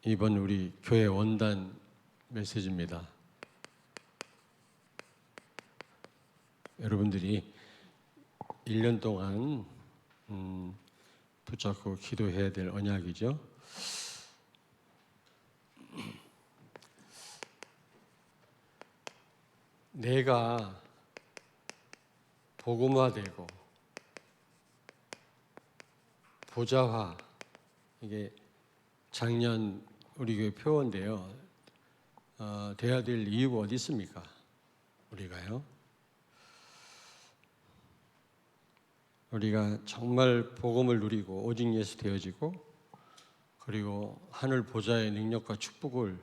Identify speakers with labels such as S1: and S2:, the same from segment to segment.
S1: 이번 우리 교회 원단 메시지입니다. 여러분들이 1년 동안 붙잡고 기도해야 될 언약이죠. 내가 복음화되고 보좌화, 이게 작년 우리 교회 표어인데요. 돼야 될 이유가 어디 있습니까? 우리가요. 우리가 정말 복음을 누리고 오직 예수 되어지고 그리고 하늘 보좌의 능력과 축복을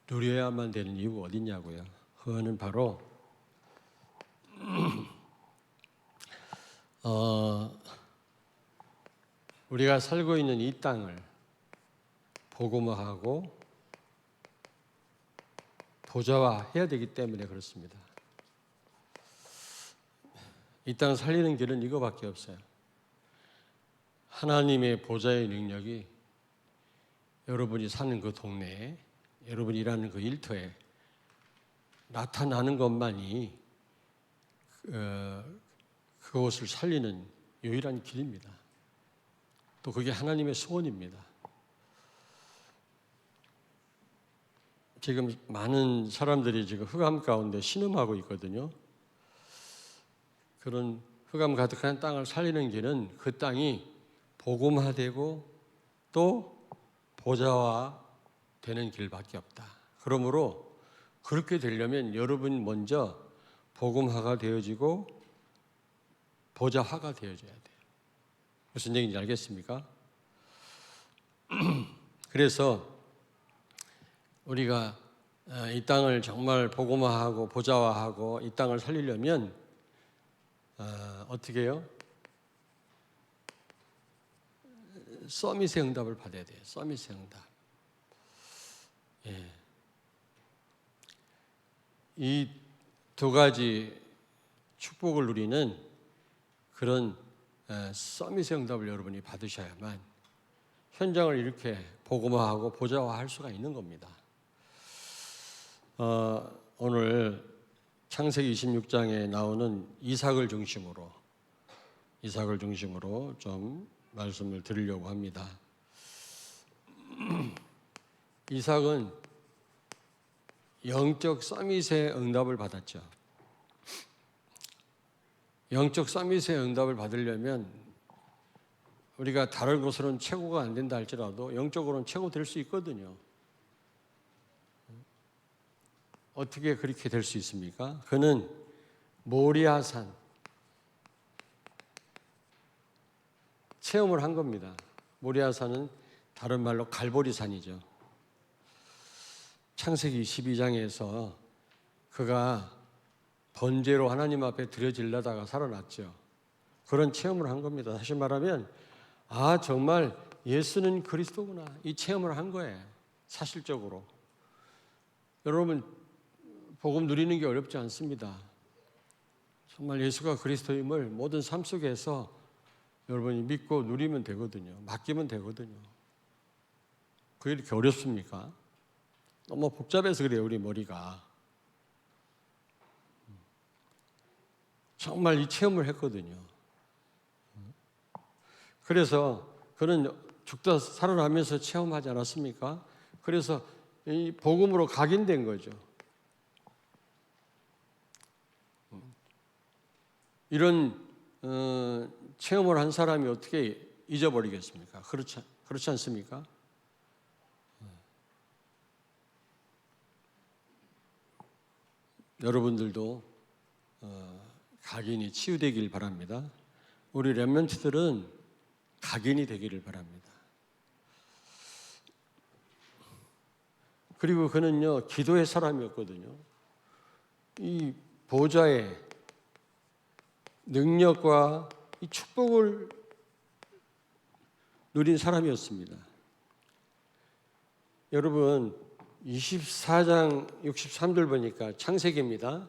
S1: 누려야만 되는 이유가 어디 있냐고요. 그거는 바로 우리가 살고 있는 이 땅을 복음화하고 보좌화해야 되기 때문에 그렇습니다. 이 땅 살리는 길은 이거밖에 없어요. 하나님의 보좌의 능력이 여러분이 사는 그 동네에, 여러분이 일하는 그 일터에 나타나는 것만이 그곳을 살리는 유일한 길입니다. 또 그게 하나님의 소원입니다. 지금 많은 사람들이 지금 흑암 가운데 신음하고 있거든요. 그런 흑암 가득한 땅을 살리는 길은 그 땅이 복음화되고 또 보좌화 되는 길밖에 없다. 그러므로 그렇게 되려면 여러분 먼저 복음화가 되어지고 보좌화가 되어져야 돼요. 무슨 얘기인지 알겠습니까? 그래서 우리가 이 땅을 정말 복음화하고 보좌화하고 이 땅을 살리려면 어떻게 해요? 서밋의 응답을 받아야 돼요. 서밋의 응답. 예. 이 두 가지 축복을 누리는 그런 서밋의 응답을 여러분이 받으셔야만 현장을 이렇게 복음화하고 보좌화할 수가 있는 겁니다. 오늘 창세기 26장에 나오는 이삭을 중심으로 좀 말씀을 드리려고 합니다. 이삭은 영적 서밋의 응답을 받았죠. 영적 서밋의 응답을 받으려면 우리가 다른 곳으로는 최고가 안 된다 할지라도 영적으로는 최고 될 수 있거든요. 어떻게 그렇게 될 수 있습니까? 그는 모리아산 체험을 한 겁니다. 모리아산은 다른 말로 갈보리산이죠. 창세기 22장에서 그가 번제로 하나님 앞에 드려지려다가 살아났죠. 그런 체험을 한 겁니다. 다시 말하면 정말 예수는 그리스도구나, 이 체험을 한 거예요. 사실적으로. 여러분 복음 누리는 게 어렵지 않습니다. 정말 예수가 그리스도임을 모든 삶 속에서 여러분이 믿고 누리면 되거든요. 맡기면 되거든요. 그게 이렇게 어렵습니까? 너무 복잡해서 그래요, 우리 머리가. 정말 이 체험을 했거든요. 그래서 그는 죽다 살아나면서 체험하지 않았습니까? 그래서 이 복음으로 각인된 거죠. 이런 체험을 한 사람이 어떻게 잊어버리겠습니까? 그렇지 않습니까? 여러분들도 각인이 치유되길 바랍니다. 우리 렘넌트들은 각인이 되기를 바랍니다. 그리고 그는요, 기도의 사람이었거든요. 이 보좌의 능력과 이 축복을 누린 사람이었습니다. 여러분 24장 63절 보니까 창세기입니다.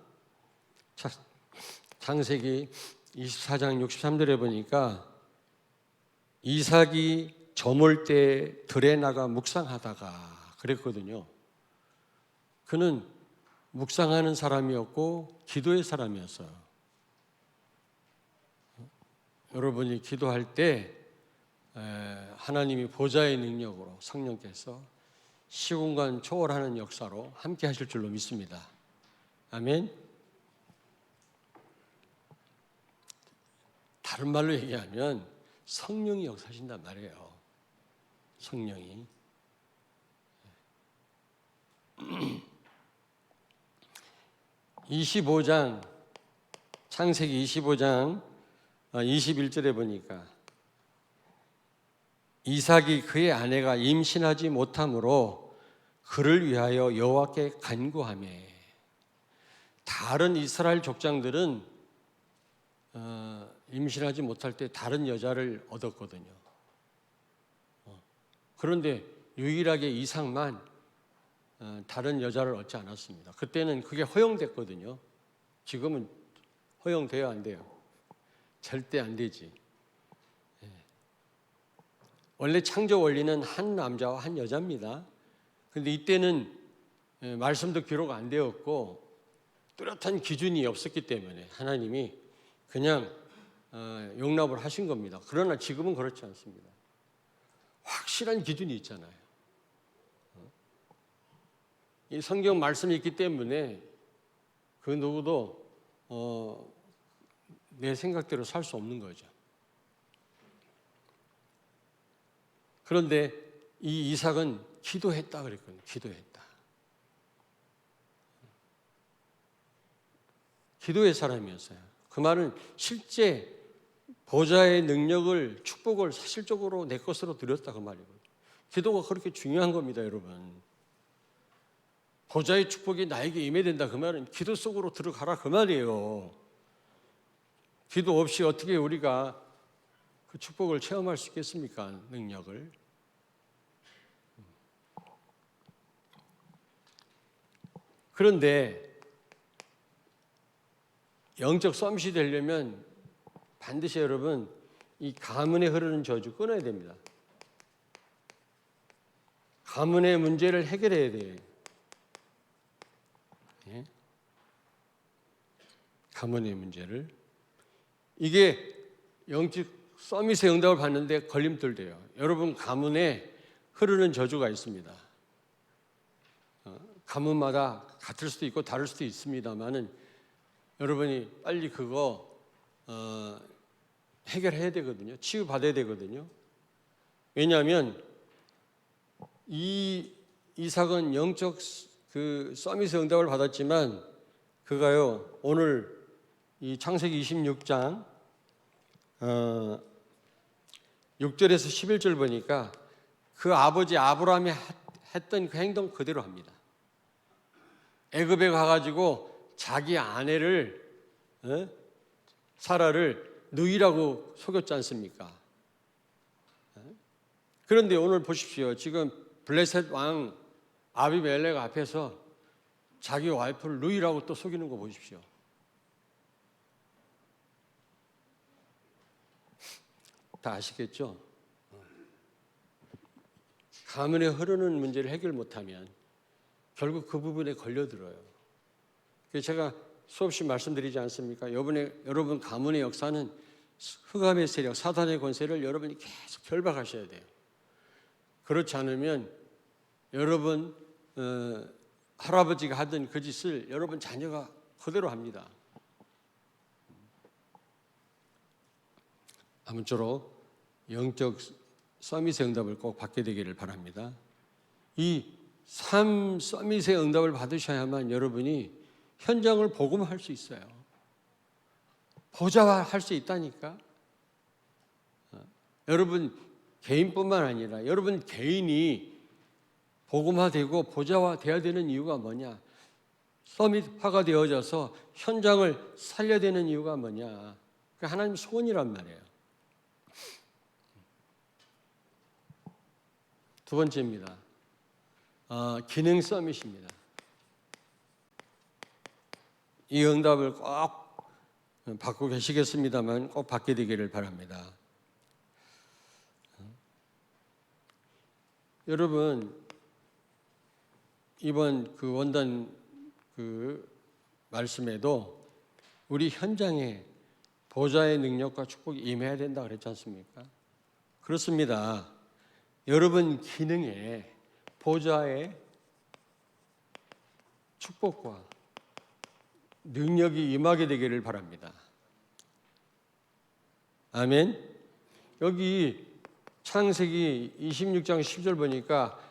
S1: 창세기 24장 63절에 보니까 이삭이 저물 때 들에 나가 묵상하다가 그랬거든요. 그는 묵상하는 사람이었고 기도의 사람이었어요. 여러분이 기도할 때 하나님이 보좌의 능력으로 성령께서 시공간 초월하는 역사로 함께 하실 줄로 믿습니다. 아멘. 다른 말로 얘기하면 성령이 역사하신단 말이에요. 성령이. 25장, 창세기 25장 21절에 보니까 이삭이 그의 아내가 임신하지 못함으로 그를 위하여 여호와께 간구하며. 다른 이스라엘 족장들은 임신하지 못할 때 다른 여자를 얻었거든요. 그런데 유일하게 이삭만 다른 여자를 얻지 않았습니다. 그때는 그게 허용됐거든요. 지금은 허용돼요, 안 돼요? 절대 안 되지. 원래 창조 원리는 한 남자와 한 여자입니다. 그런데 이때는 말씀도 기록 안 되었고 뚜렷한 기준이 없었기 때문에 하나님이 그냥 용납을 하신 겁니다. 그러나 지금은 그렇지 않습니다. 확실한 기준이 있잖아요. 이 성경 말씀이 있기 때문에 그 누구도 내 생각대로 살 수 없는 거죠. 그런데 이 이삭은 기도했다 그랬거든요. 기도했다. 기도의 사람이었어요. 그 말은 실제 보좌의 능력을, 축복을 사실적으로 내 것으로 드렸다 그 말이거든요. 기도가 그렇게 중요한 겁니다, 여러분. 보좌의 축복이 나에게 임해된다 그 말은 기도 속으로 들어가라 그 말이에요. 기도 없이 어떻게 우리가 그 축복을 체험할 수 있겠습니까? 능력을. 그런데 영적 썸밋이 되려면 반드시 여러분 이 가문에 흐르는 저주 끊어야 됩니다. 가문의 문제를 해결해야 돼요. 예? 가문의 문제를. 이게 영적 서밋의 응답을 받는데 걸림돌돼요. 여러분 가문에 흐르는 저주가 있습니다. 가문마다 같을 수도 있고 다를 수도 있습니다만은 여러분이 빨리 그거 해결해야 되거든요. 치유받아야 되거든요. 왜냐하면 이 이삭은 영적 그 서밋의 응답을 받았지만 그가요 오늘 이 창세기 26장 6절에서 11절 보니까 그 아버지 아브라함이 했던 그 행동 그대로 합니다. 애굽에 가가지고 자기 아내를 사라를 누이라고 속였지 않습니까? 그런데 오늘 보십시오. 지금 블레셋 왕 아비멜렉 앞에서 자기 와이프를 누이라고 또 속이는 거 보십시오. 다 아시겠죠? 가문에 흐르는 문제를 해결 못하면 결국 그 부분에 걸려들어요. 그래서 제가 수없이 말씀드리지 않습니까? 여러분 가문의 역사는 흑암의 세력, 사단의 권세를 여러분이 계속 결박하셔야 돼요. 그렇지 않으면 여러분 할아버지가 하던 그 짓을 여러분 자녀가 그대로 합니다. 아무쪼록 영적 서밋의 응답을 꼭 받게 되기를 바랍니다. 이 삶 서밋의 응답을 받으셔야만 여러분이 현장을 복음할 수 있어요. 보좌화할 수 있다니까. 여러분 개인뿐만 아니라 여러분 개인이 복음화되고 보좌화돼야 되는 이유가 뭐냐? 서밋화가 되어져서 현장을 살려야 되는 이유가 뭐냐? 그 하나님 소원이란 말이에요. 두 번째입니다. 기능 서밋입니다. 이 응답을 꼭 받고 계시겠습니다만 꼭 받게 되기를 바랍니다. 여러분 이번 그 원단 그 말씀에도 우리 현장에 보좌의 능력과 축복이 임해야 된다 그랬지 않습니까? 그렇습니다. 여러분 기능에 보좌의 축복과 능력이 임하게 되기를 바랍니다. 아멘. 여기 창세기 26장 10절 보니까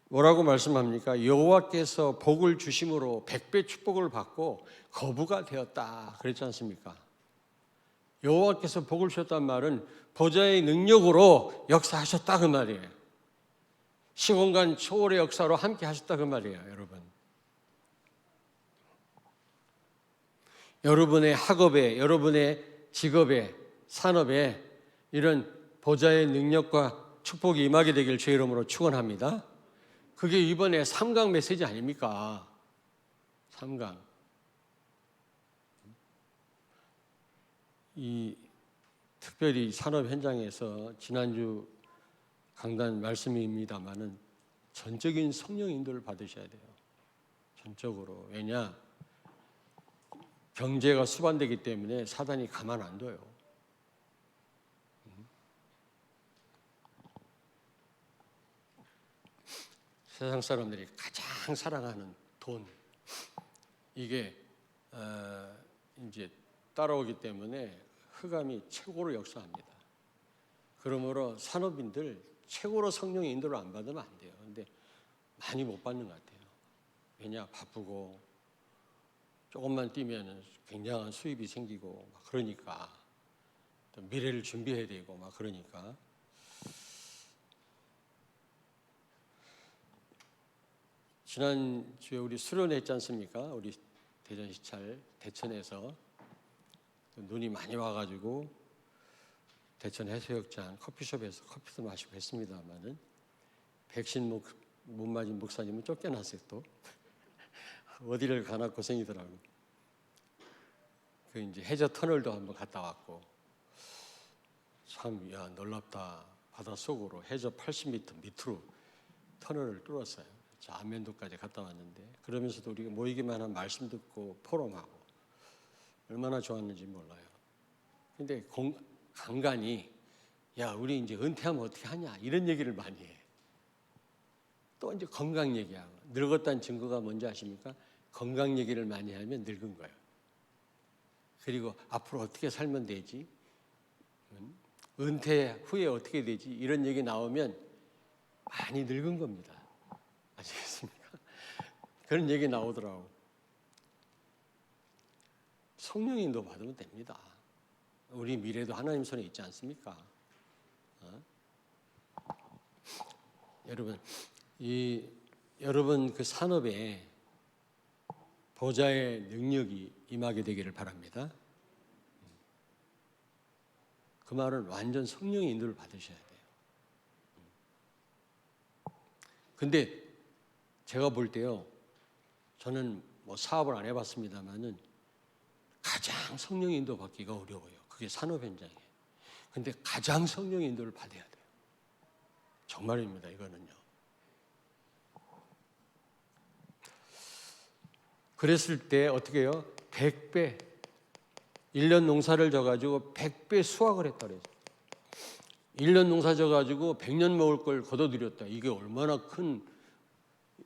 S1: 뭐라고 말씀합니까? 여호와께서 복을 주심으로 100배 축복을 받고 거부가 되었다 그랬지 않습니까? 여호와께서 복을 주셨단 말은 보좌의 능력으로 역사하셨다 그 말이에요. 시공간 초월의 역사로 함께 하셨다 그 말이에요. 여러분의 학업에, 여러분의 직업에, 산업에 이런 보좌의 능력과 축복이 임하게 되길 주의 이름으로 축원합니다. 그게 이번에 3강 메시지 아닙니까? 3강. 이 특별히 산업 현장에서 지난주 강단 말씀입니다만은 전적인 성령 인도를 받으셔야 돼요. 전적으로. 왜냐? 경제가 수반되기 때문에 사단이 가만 안 둬요. 세상 사람들이 가장 사랑하는 돈, 이게 이제 따라오기 때문에 흑암이 최고로 역사합니다. 그러므로 산업인들 최고로 성령의 인도를 안 받으면 안 돼요. 근데 많이 못 받는 것 같아요. 왜냐? 바쁘고 조금만 뛰면 굉장한 수입이 생기고 막 그러니까 또 미래를 준비해야 되고 막 그러니까 지난주에 우리 수련회 했지 않습니까? 우리 대전시찰 대천에서 눈이 많이 와가지고 대천 해수욕장 커피숍에서 커피도 마시고 했습니다만은 백신 못 맞은 목사님은 쫓겨났어요. 또 어디를 가나 고생이더라고. 그 이제 해저 터널도 한번 갔다 왔고 참 야 놀랍다. 바다 속으로 해저 80m 밑으로 터널을 뚫었어요. 저 안면도까지 갔다 왔는데 그러면서도 우리가 모이기만 한 말씀 듣고 포럼하고 얼마나 좋았는지 몰라요. 근데 간간이 야 우리 이제 은퇴하면 어떻게 하냐 이런 얘기를 많이 해. 또 이제 건강 얘기하고 늙었다는 증거가 뭔지 아십니까? 건강 얘기를 많이 하면 늙은 거예요. 그리고 앞으로 어떻게 살면 되지? 은퇴 후에 어떻게 되지? 이런 얘기 나오면 많이 늙은 겁니다. 아시겠습니까? 그런 얘기 나오더라고. 성령 인도 받으면 됩니다. 우리 미래도 하나님 손에 있지 않습니까? 여러분 그 산업에 보좌의 능력이 임하게 되기를 바랍니다. 그 말은 완전 성령의 인도를 받으셔야 돼요. 근데 제가 볼 때요, 저는 뭐 사업을 안 해봤습니다만은 가장 성령의 인도 받기가 어려워요. 그게 산업 현장이에요. 근데 가장 성령의 인도를 받아야 돼요. 정말입니다. 이거는요. 그랬을 때 어떻게 해요? 100배 1년 농사를 져가지고 100배 수확을 했다 그래요. 1년 농사 져가지고 100년 먹을 걸 거둬들였다. 이게 얼마나 큰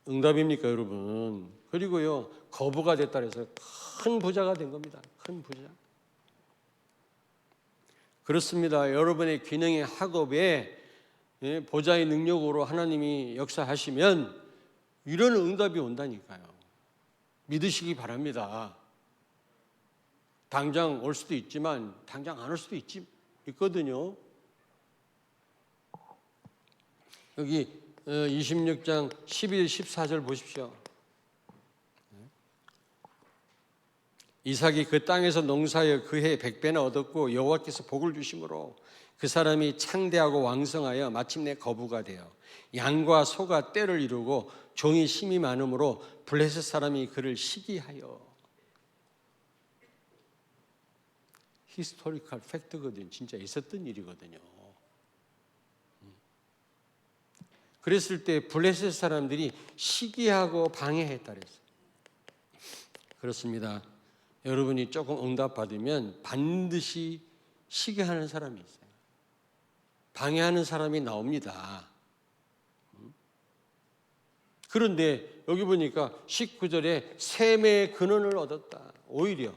S1: 응답입니까 여러분. 그리고요 거부가 됐다 그래서 큰 부자가 된 겁니다. 큰 부자. 그렇습니다. 여러분의 기능의 학업에 보좌의 능력으로 하나님이 역사하시면 이런 응답이 온다니까요. 믿으시기 바랍니다. 당장 올 수도 있지만 당장 안 올 수도 있거든요. 여기 26장 12절 14절 보십시오. 이삭이 그 땅에서 농사하여 그해 100배나 얻었고 여호와께서 복을 주심으로 그 사람이 창대하고 왕성하여 마침내 거부가 되어 양과 소가 떼를 이루고 종이 심이 많으므로 블레셋 사람이 그를 시기하여. 히스토리컬 팩트거든요. 진짜 있었던 일이거든요. 그랬을 때 블레셋 사람들이 시기하고 방해했다 그랬어요. 그렇습니다. 여러분이 조금 응답받으면 반드시 시기하는 사람이 있어요. 방해하는 사람이 나옵니다. 그런데 여기 보니까 19절에 셈의 근원을 얻었다. 오히려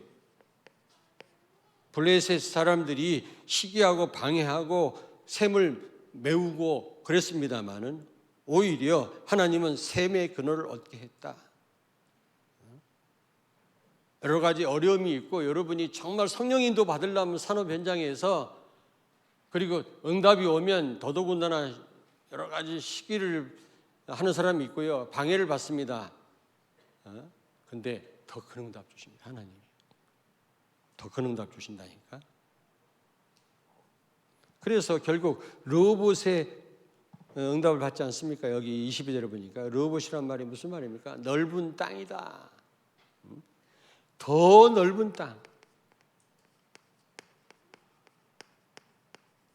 S1: 블레셋 사람들이 시기하고 방해하고 셈을 메우고 그랬습니다마는 오히려 하나님은 셈의 근원을 얻게 했다. 여러 가지 어려움이 있고 여러분이 정말 성령 인도 받으려면 산업 현장에서 그리고 응답이 오면 더더군다나 여러 가지 시기를 하는 사람이 있고요. 방해를 받습니다. 근데 더 큰 응답 주십니다. 하나님이. 더 큰 응답 주신다니까. 그래서 결국 르호봇의 응답을 받지 않습니까? 여기 22절에 보니까 르호봇이란 말이 무슨 말입니까? 넓은 땅이다. 더 넓은 땅.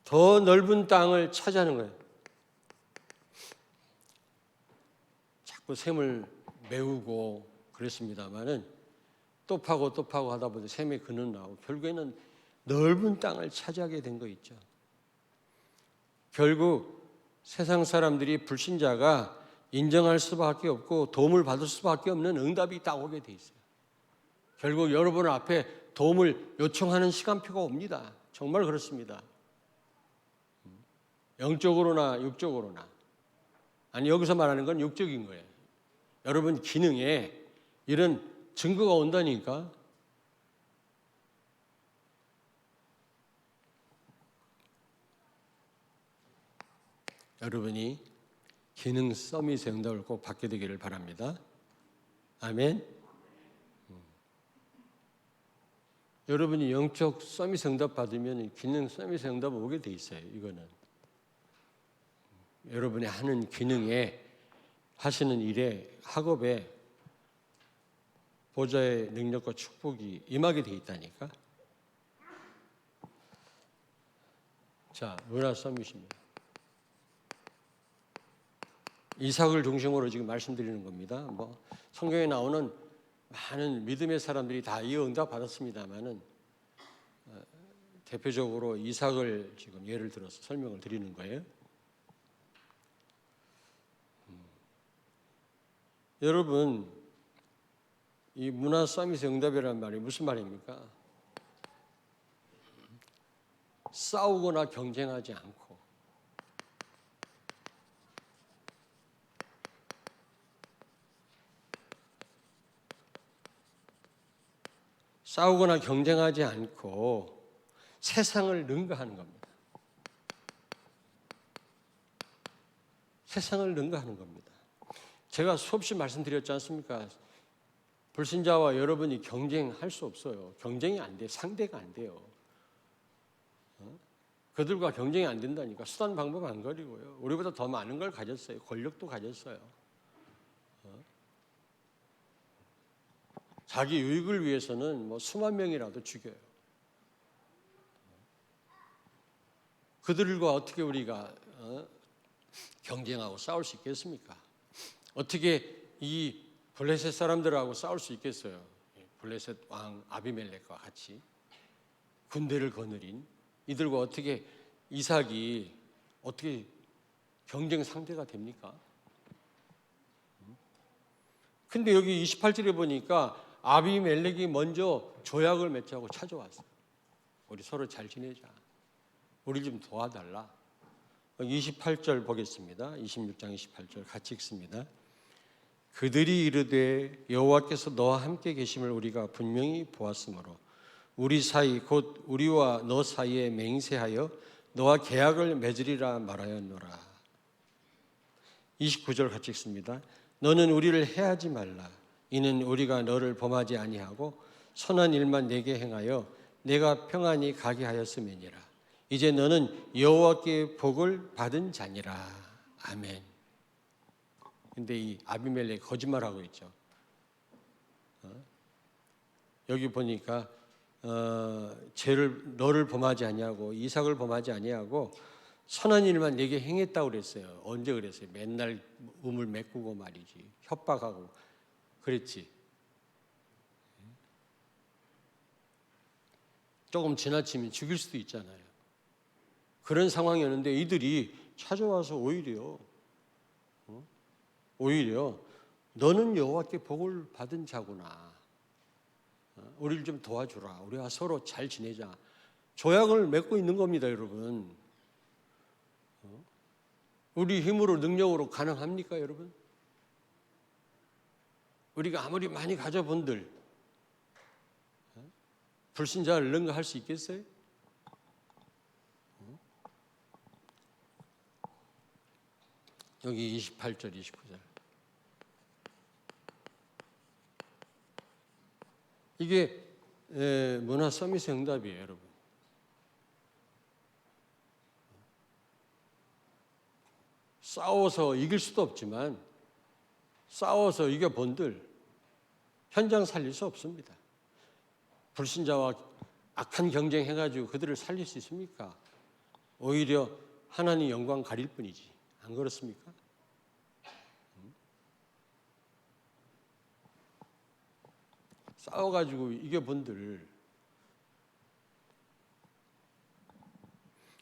S1: 더 넓은 땅을 차지하는 거예요. 자꾸 셈을 메우고 그랬습니다마는 또 파고 또 파고 하다 보니 셈의 근원 나오고 결국에는 넓은 땅을 차지하게 된 거 있죠. 결국 세상 사람들이 불신자가 인정할 수밖에 없고 도움을 받을 수밖에 없는 응답이 딱 오게 돼 있어요. 결국 여러분 앞에 도움을 요청하는 시간표가 옵니다. 정말 그렇습니다. 영적으로나 육적으로나. 아니 여기서 말하는 건 육적인 거예요. 여러분 기능에 이런 증거가 온다니까. 여러분이 기능 서밋의 응답을 꼭 받게 되기를 바랍니다. 아멘. 여러분이 영적 서밋 응답 받으면 기능 서밋 응답 오게 돼 있어요. 이거는 여러분이 하는 기능에 하시는 일에 학업에 보좌의 능력과 축복이 임하게 돼 있다니까. 자, 문화 서밋입니다. 이삭을 중심으로 지금 말씀드리는 겁니다. 뭐 성경에 나오는 많은 믿음의 사람들이 다 이 응답 받았습니다만은 대표적으로 이삭을 지금 예를 들어서 설명을 드리는 거예요. 여러분, 이 문화 서밋의 응답이라는 말이 무슨 말입니까? 싸우거나 경쟁하지 않고 싸우거나 경쟁하지 않고 세상을 능가하는 겁니다. 세상을 능가하는 겁니다. 제가 수없이 말씀드렸지 않습니까? 불신자와 여러분이 경쟁할 수 없어요. 경쟁이 안 돼요. 상대가 안 돼요. 그들과 경쟁이 안 된다니까. 수단 방법 안 가리고요. 우리보다 더 많은 걸 가졌어요. 권력도 가졌어요. 자기 유익을 위해서는 뭐 수만 명이라도 죽여요. 그들과 어떻게 우리가 경쟁하고 싸울 수 있겠습니까? 어떻게 이 블레셋 사람들하고 싸울 수 있겠어요? 블레셋 왕 아비멜렉과 같이 군대를 거느린 이들과 어떻게 이삭이 어떻게 경쟁 상대가 됩니까? 근데 여기 28절에 보니까 아비멜렉이 먼저 조약을 맺자고 찾아왔어요. 우리 서로 잘 지내자. 우리 좀 도와달라. 28절 보겠습니다. 26장 28절 같이 읽습니다. 그들이 이르되 여호와께서 너와 함께 계심을 우리가 분명히 보았으므로 우리 사이 곧 우리와 너 사이에 맹세하여 너와 계약을 맺으리라 말하였노라. 29절 같이 읽습니다. 너는 우리를 해하지 말라. 이는 우리가 너를 범하지 아니하고 선한 일만 내게 행하여 내가 평안히 가게 하였음이니라. 이제 너는 여호와께 복을 받은 자니라. 아멘. 근데 이 아비멜렉 거짓말하고 있죠. 여기 보니까 너를 범하지 아니하고 이삭을 범하지 아니하고 선한 일만 내게 행했다고 그랬어요. 언제 그랬어요? 맨날 음을 메꾸고 말이지. 협박하고 그랬지. 조금 지나치면 죽일 수도 있잖아요. 그런 상황이었는데 이들이 찾아와서 오히려 너는 여호와께 복을 받은 자구나. 우리를 좀 도와주라. 우리가 서로 잘 지내자. 조약을 맺고 있는 겁니다, 여러분. 우리 힘으로 능력으로 가능합니까, 여러분? 우리가 아무리 많이 가져본들 불신자를 능가할 수 있겠어요? 여기 28절, 29절. 이게 문화 서밋의 응답이에요, 여러분. 싸워서 이길 수도 없지만 싸워서 이겨본들 현장 살릴 수 없습니다. 불신자와 악한 경쟁해가지고 그들을 살릴 수 있습니까? 오히려 하나님 영광 가릴 뿐이지. 안 그렇습니까? 싸워가지고 이겨본들.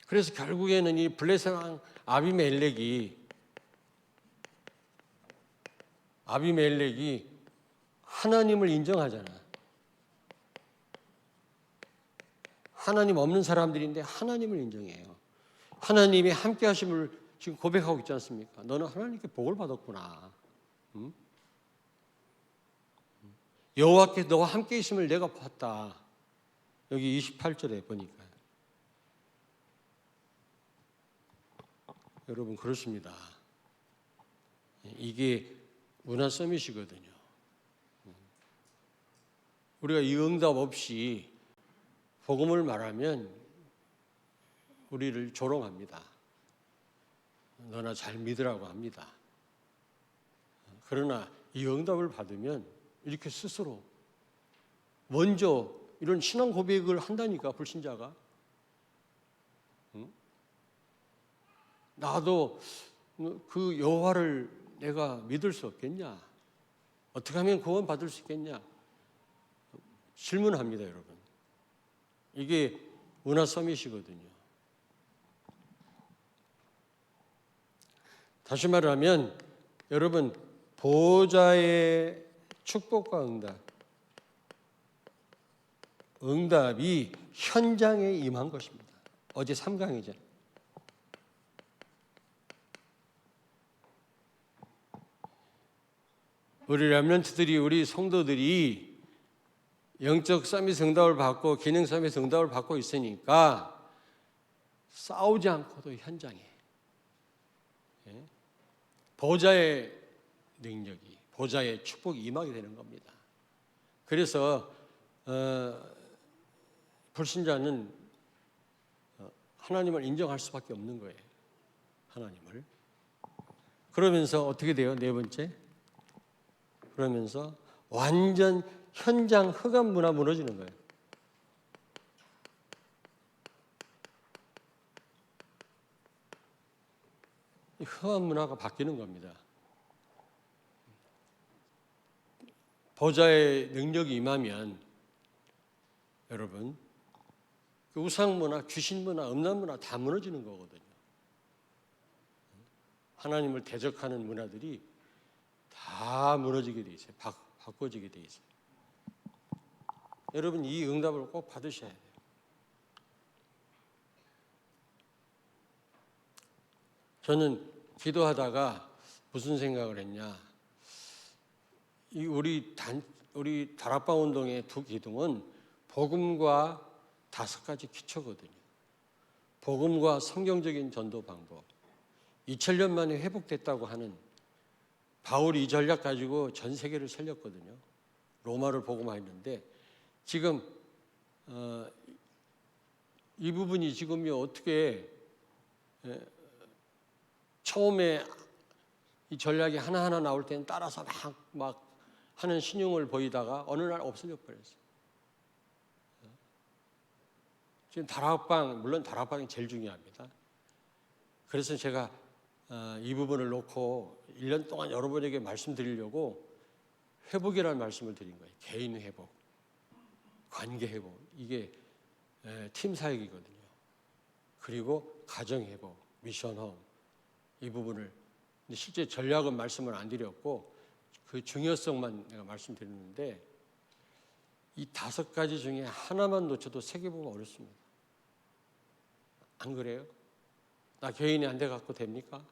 S1: 그래서 결국에는 이 블레셋 왕 아비멜렉이 하나님을 인정하잖아. 하나님 없는 사람들인데 하나님을 인정해요. 하나님의 함께 하심을 지금 고백하고 있지 않습니까? 너는 하나님께 복을 받았구나. 여호와께 너와 함께 있음을 내가 봤다. 여기 28절에 보니까. 여러분 그렇습니다. 이게 문화 서밋이거든요. 우리가 이 응답 없이 복음을 말하면 우리를 조롱합니다. 너나 잘 믿으라고 합니다. 그러나 이 응답을 받으면 이렇게 스스로 먼저 이런 신앙 고백을 한다니까, 불신자가. 나도 그 여호와를 내가 믿을 수 없겠냐? 어떻게 하면 구원 받을 수 있겠냐? 질문합니다, 여러분. 이게 문화 서밋이거든요. 다시 말하면 여러분, 보호자의 축복과 응답이 현장에 임한 것입니다. 어제 3강이죠. 우리 렘넌트들이, 우리 성도들이 영적 서밋 응답을 받고 기능 서밋 응답을 받고 있으니까 싸우지 않고도 현장에 보호자의 능력이, 보호자의 축복이 임하게 되는 겁니다. 그래서 불신자는 하나님을 인정할 수밖에 없는 거예요. 하나님을. 그러면서 어떻게 돼요? 네 번째. 그러면서 완전 현장 흑암 문화 무너지는 거예요. 이 흑암 문화가 바뀌는 겁니다. 보좌의 능력이 임하면 여러분 그 우상 문화, 귀신 문화, 음란 문화 다 무너지는 거거든요. 하나님을 대적하는 문화들이 다 무너지게 돼 있어요. 바꿔지게 돼 있어요. 여러분 이 응답을 꼭 받으셔야 돼요. 저는 기도하다가 무슨 생각을 했냐? 우리 다락방 운동의 두 기둥은 복음과 5가지 기초거든요. 복음과 성경적인 전도 방법. 2000년 만에 회복됐다고 하는 바울이 이 전략 가지고 전 세계를 살렸거든요. 로마를 복음화했는데 지금 이 부분이 지금이 어떻게 처음에 이 전략이 하나하나 나올 때는 따라서 막 하는 신용을 보이다가 어느 날 없어져 버렸어요. 지금 다락방, 물론 다락방이 제일 중요합니다. 그래서 제가 이 부분을 놓고 1년 동안 여러분에게 말씀드리려고 회복이라는 말씀을 드린 거예요. 개인 회복, 관계 회복. 이게 팀 사역이거든요. 그리고 가정 회복, 미션 홈. 이 부분을 실제 전략은 말씀을 안 드렸고 그 중요성만 내가 말씀드렸는데 이 5가지 중에 하나만 놓쳐도 세계보면 어렵습니다. 안 그래요? 나 교인이 안 돼갖고 됩니까?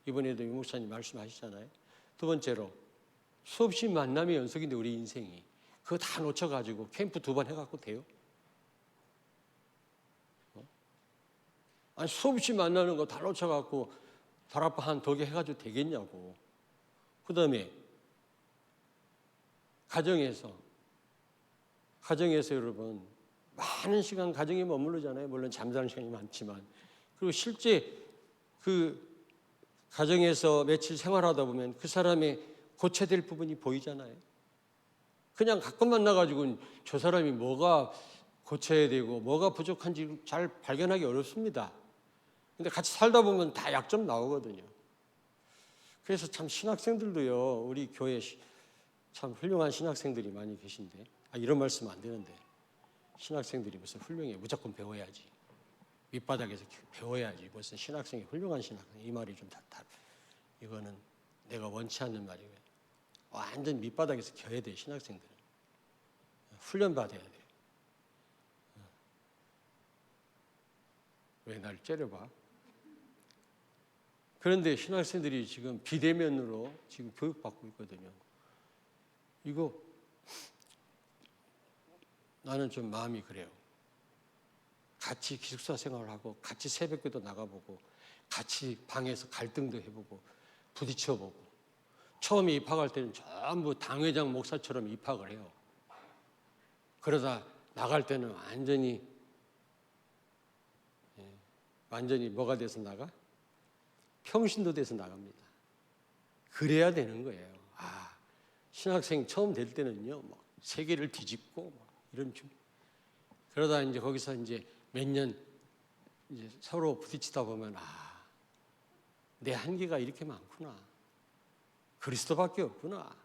S1: 이번에도 유 목사님 말씀하시잖아요. 두 번째로 수없이 만남의 연속인데 우리 인생이 그거 다 놓쳐가지고 캠프 2번 해갖고 돼요? 아니 수없이 만나는 거 다 놓쳐갖고 다락방 한 2개 해가지고 되겠냐고. 그 다음에 가정에서 여러분 많은 시간 가정에 머무르잖아요. 물론 잠자는 시간이 많지만. 그리고 실제 그 가정에서 며칠 생활하다 보면 그 사람의 고쳐야 될 부분이 보이잖아요. 그냥 가끔 만나가지고 저 사람이 뭐가 고쳐야 되고 뭐가 부족한지 잘 발견하기 어렵습니다. 근데 같이 살다 보면 다 약점 나오거든요. 그래서 참 신학생들도요, 우리 교회 참 훌륭한 신학생들이 많이 계신데, 이런 말씀 안 되는데, 신학생들이 무슨 훌륭해, 무조건 배워야지. 밑바닥에서 배워야지. 무슨 신학생이 훌륭한 신학생. 이 말이 좀 이거는 내가 원치 않는 말이에요. 완전 밑바닥에서 겨야 돼, 신학생들은. 훈련받아야 돼. 왜 날 째려봐? 그런데 신학생들이 지금 비대면으로 지금 교육받고 있거든요. 이거 나는 좀 마음이 그래요. 같이 기숙사 생활을 하고 같이 새벽기도 나가보고 같이 방에서 갈등도 해보고 부딪혀보고 처음에 입학할 때는 전부 당회장 목사처럼 입학을 해요. 그러다 나갈 때는 완전히 뭐가 돼서 나가? 평신도 돼서 나갑니다. 그래야 되는 거예요. 신학생 처음 될 때는요, 세계를 뒤집고 이런 중. 그러다 이제 거기서 이제 몇 년 이제 서로 부딪히다 보면 내 한계가 이렇게 많구나. 그리스도밖에 없구나.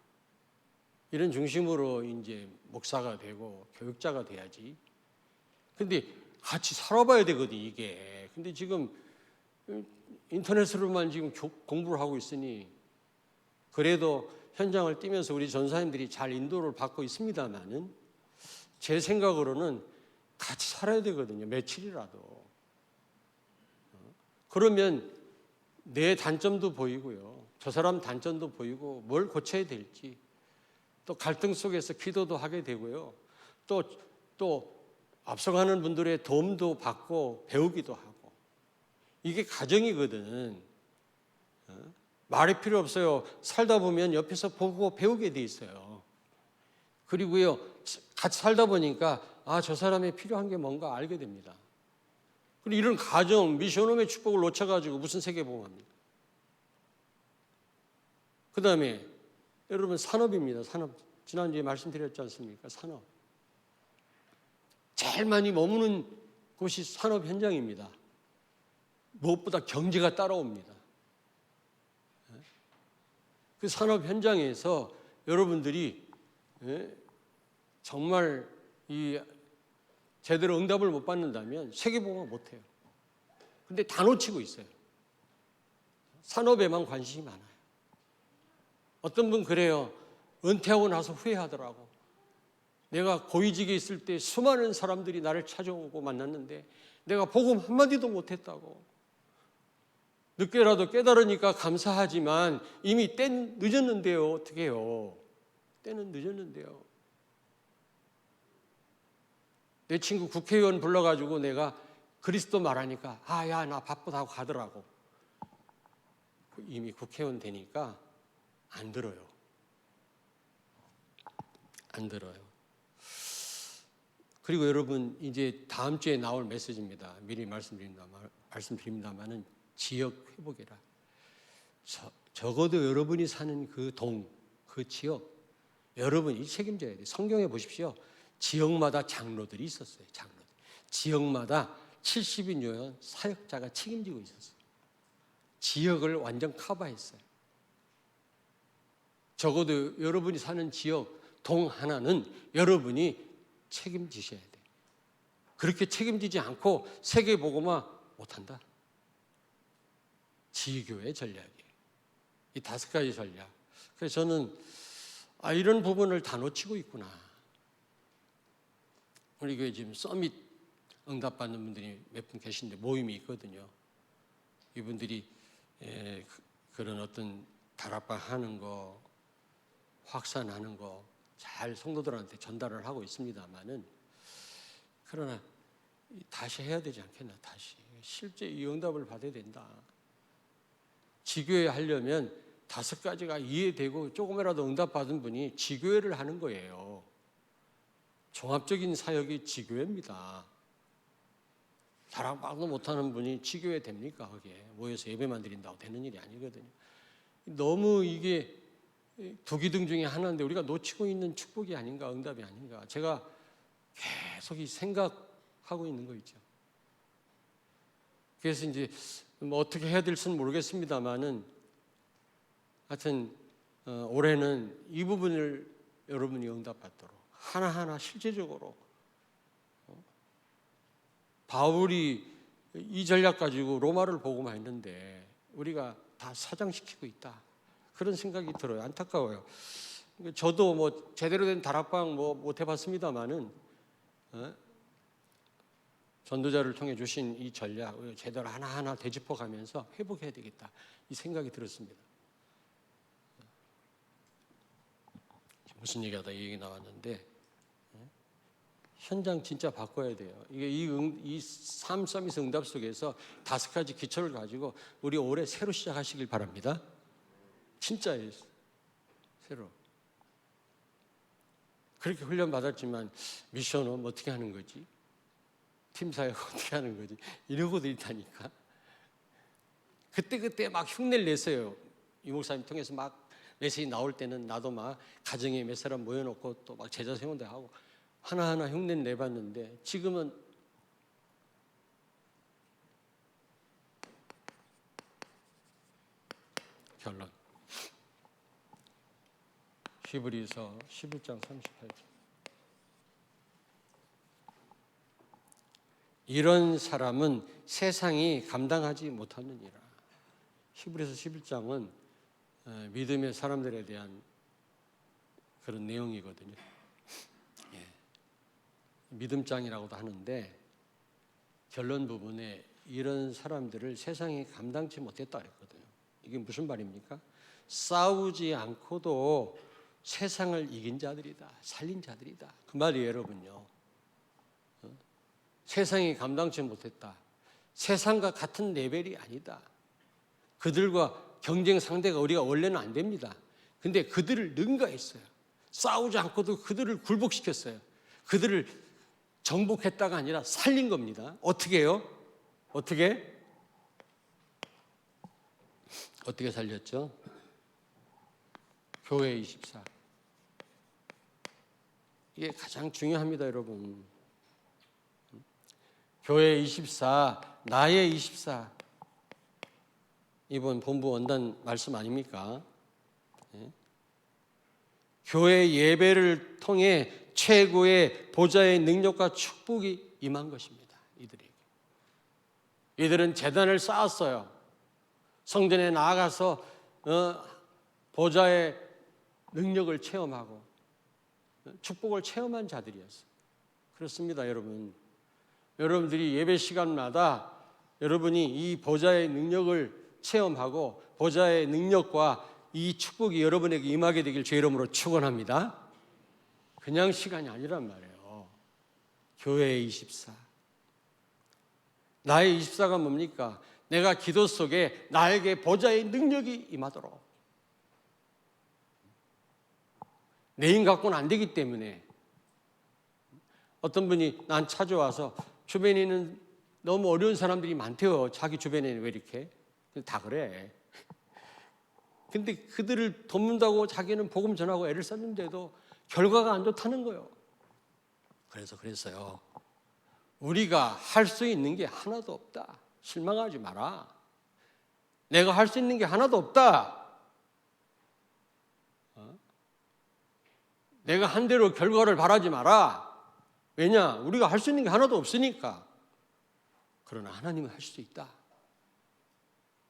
S1: 이런 중심으로 이제 목사가 되고 교육자가 돼야지. 근데 같이 살아봐야 되거든, 이게. 근데 지금 인터넷으로만 지금 공부를 하고 있으니 그래도 현장을 뛰면서 우리 전사님들이 잘 인도를 받고 있습니다만은 제 생각으로는 같이 살아야 되거든요. 며칠이라도. 그러면 내 단점도 보이고요. 저 사람 단점도 보이고 뭘 고쳐야 될지 또 갈등 속에서 기도도 하게 되고요. 또 앞서가는 분들의 도움도 받고 배우기도 하고 이게 가정이거든. 말이 필요 없어요. 살다 보면 옆에서 보고 배우게 돼 있어요. 그리고요, 같이 살다 보니까 저 사람이 필요한 게 뭔가 알게 됩니다. 그리고 이런 가정, 미션홈의 축복을 놓쳐가지고 무슨 세계복음합니까? 그 다음에 여러분 산업입니다. 산업. 지난주에 말씀드렸지 않습니까? 산업. 제일 많이 머무는 곳이 산업 현장입니다. 무엇보다 경제가 따라옵니다. 그 산업 현장에서 여러분들이 정말 제대로 응답을 못 받는다면 세계복음을 못해요. 근데 다 놓치고 있어요. 산업에만 관심이 많아요. 어떤 분 그래요. 은퇴하고 나서 후회하더라고. 내가 고위직에 있을 때 수많은 사람들이 나를 찾아오고 만났는데 내가 복음 한마디도 못했다고. 늦게라도 깨달으니까 감사하지만 이미 때는 늦었는데요. 어떻게 해요? 때는 늦었는데요. 내 친구 국회의원 불러가지고 내가 그리스도 말하니까 야, 나 바쁘다고 가더라고. 이미 국회의원 되니까 안 들어요. 안 들어요. 그리고 여러분 이제 다음 주에 나올 메시지입니다. 미리 말씀드립니다만은 지역 회복이라. 적어도 여러분이 사는 그 지역, 여러분이 책임져야 돼요. 성경에 보십시오. 지역마다 장로들이 있었어요. 장로들. 지역마다 70인 요원 사역자가 책임지고 있었어요. 지역을 완전 커버했어요. 적어도 여러분이 사는 지역 동 하나는 여러분이 책임지셔야 돼. 그렇게 책임지지 않고 세계복음화 못한다. 지교의 전략이에요. 이 5가지 전략. 그래서 저는 이런 부분을 다 놓치고 있구나. 우리 교회 지금 서밋 응답받는 분들이 몇 분 계신데 모임이 있거든요. 이분들이 그런 어떤 다락방 하는 거, 확산하는 거 잘 성도들한테 전달을 하고 있습니다만은, 그러나 다시 해야 되지 않겠나. 다시 실제 이 응답을 받아야 된다. 지교회 하려면 5가지가 이해되고 조금이라도 응답받은 분이 지교회를 하는 거예요. 종합적인 사역이 지교회입니다. 다락방도 못하는 분이 지교회 됩니까? 거기에 모여서 예배만 드린다고 되는 일이 아니거든요. 너무 이게 두 기둥 중에 하나인데 우리가 놓치고 있는 축복이 아닌가, 응답이 아닌가. 제가 계속 이 생각하고 있는 거 있죠. 그래서 이제 뭐 어떻게 해야 될지는 모르겠습니다만은, 하여튼 올해는 이 부분을 여러분이 응답받도록 하나하나 실제적으로, 바울이 이 전략 가지고 로마를 보고만 했는데 우리가 다 사장시키고 있다. 그런 생각이 들어요. 안타까워요. 저도 뭐 제대로 된 다락방 뭐 못 해봤습니다만은 전도자를 통해 주신 이 전략 제대로 하나하나 되짚어가면서 회복해야 되겠다. 이 생각이 들었습니다. 무슨 얘기하다 이 얘기 나왔는데, 현장 진짜 바꿔야 돼요. 이게 이 삶 서밋 응답 속에서 5가지 기초를 가지고 우리 올해 새로 시작하시길 바랍니다. 진짜예요. 새로. 그렇게 훈련 받았지만 미션은 어떻게 하는 거지? 팀 사역 어떻게 하는 거지? 이러고도 있다니까. 그때 막 흉내를 냈어요. 이 목사님 통해서 막 메시지 나올 때는 나도 막 가정에 몇 사람 모여놓고 또 막 제자 세운대 하고 하나하나 흉내를 내봤는데, 지금은 결론. 히브리서 11장 38절. 이런 사람은 세상이 감당하지 못하느니라. 히브리서 11장은 믿음의 사람들에 대한 그런 내용이거든요. 믿음장이라고도 하는데, 결론 부분에 이런 사람들을 세상이 감당치 못했다 그랬거든요. 이게 무슨 말입니까? 싸우지 않고도 세상을 이긴 자들이다, 살린 자들이다, 그 말이에요. 여러분요, 세상이 감당치 못했다, 세상과 같은 레벨이 아니다, 그들과 경쟁 상대가 우리가 원래는 안 됩니다. 근데 그들을 능가했어요. 싸우지 않고도 그들을 굴복시켰어요. 그들을 정복했다가 아니라 살린 겁니다. 어떻게 해요? 어떻게 살렸죠? 교회 24. 이게 가장 중요합니다, 여러분. 교회 24, 나의 24. 이번 본부 원단 말씀 아닙니까? 교회 예배를 통해 최고의 보좌의 능력과 축복이 임한 것입니다. 이들에게. 이들은 제단을 쌓았어요. 성전에 나아가서 보좌의 능력을 체험하고 축복을 체험한 자들이었어요. 그렇습니다, 여러분. 여러분들이 예배 시간마다 여러분이 이 보좌의 능력을 체험하고 보좌의 능력과 이 축복이 여러분에게 임하게 되길 주의 이름으로 축원합니다. 그냥 시간이 아니란 말이에요. 교회 24. 나의 24가 뭡니까? 내가 기도 속에 나에게 보좌의 능력이 임하도록. 내 힘 갖고는 안 되기 때문에. 어떤 분이 난 찾아와서 주변에는 너무 어려운 사람들이 많대요. 자기 주변에는 왜 이렇게? 다 그래. 근데 그들을 돕는다고 자기는 복음 전하고 애를 썼는데도 결과가 안 좋다는 거예요. 그래서요. 우리가 할 수 있는 게 하나도 없다. 실망하지 마라. 내가 할 수 있는 게 하나도 없다. 내가 한 대로 결과를 바라지 마라. 왜냐? 우리가 할 수 있는 게 하나도 없으니까. 그러나 하나님은 할 수 있다.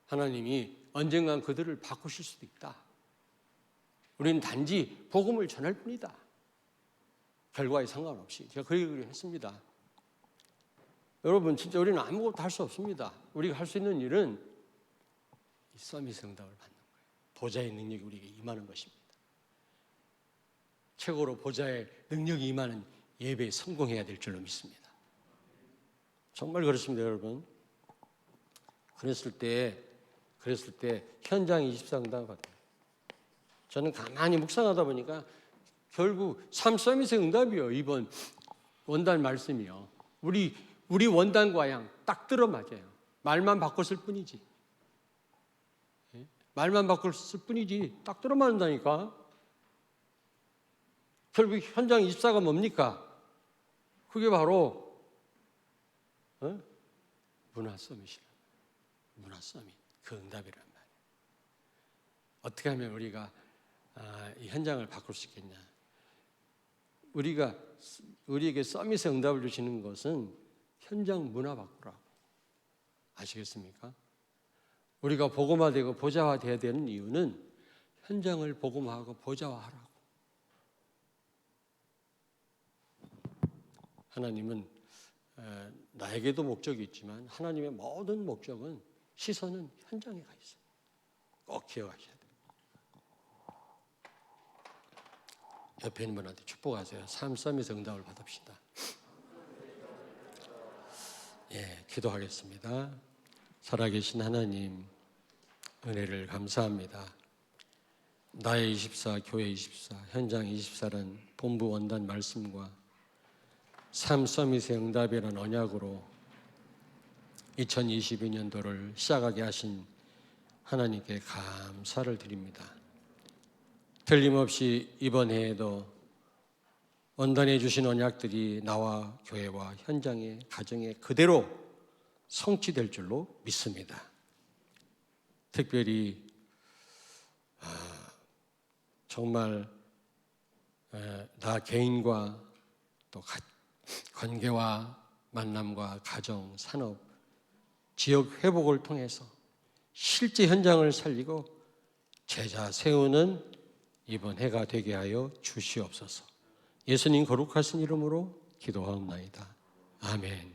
S1: 하나님이 언젠간 그들을 바꾸실 수도 있다. 우리는 단지 복음을 전할 뿐이다. 결과에 상관없이. 제가 그 얘기를 했습니다. 여러분, 진짜 우리는 아무것도 할 수 없습니다. 우리가 할 수 있는 일은 이 서밋 응답을 받는 거예요. 보좌의 능력이 우리에게 임하는 것입니다. 최고로 보좌의 능력이 임하는 예배에 성공해야 될 줄로 믿습니다. 정말 그렇습니다, 여러분. 그랬을 때 현장 24응답 같아요. 저는 가만히 묵상하다 보니까 결국 3서밋의 응답이요. 이번 원단 말씀이요. 우리 원단과 양 딱 들어맞아요. 말만 바꿨을 뿐이지. 말만 바꿨을 뿐이지 딱 들어맞는다니까. 결국 현장 24가 뭡니까? 그게 바로 문화 서밋이라. 문화 서밋. 그 응답이란 말이에요. 어떻게 하면 우리가 이 현장을 바꿀 수 있겠냐? 우리에게 서밋의 응답을 주시는 것은 현장 문화 바꾸라고. 아시겠습니까? 우리가 복음화되고 보좌화되어야 되는 이유는 현장을 복음화하고 보좌화하라고. 하나님은 나에게도 목적이 있지만 하나님의 모든 목적은 시선은 현장에 가 있어요. 꼭 기억하셔야 돼요. 옆에 있는 분한테 축복하세요. 3서밋 응답을 받읍시다. 예, 기도하겠습니다. 살아계신 하나님, 은혜를 감사합니다. 나의 24, 교회 24, 현장 24란 본부 원단 말씀과 3서밋의 응답이란 언약으로 2022년도를 시작하게 하신 하나님께 감사를 드립니다. 틀림없이 이번 해에도 원단해 주신 언약들이 나와 교회와 현장의 가정에 그대로 성취될 줄로 믿습니다. 특별히 정말 나 개인과 또 관계와 만남과 가정, 산업, 지역 회복을 통해서 실제 현장을 살리고 제자 세우는 이번 해가 되게 하여 주시옵소서. 예수님 거룩하신 이름으로 기도하옵나이다. 아멘.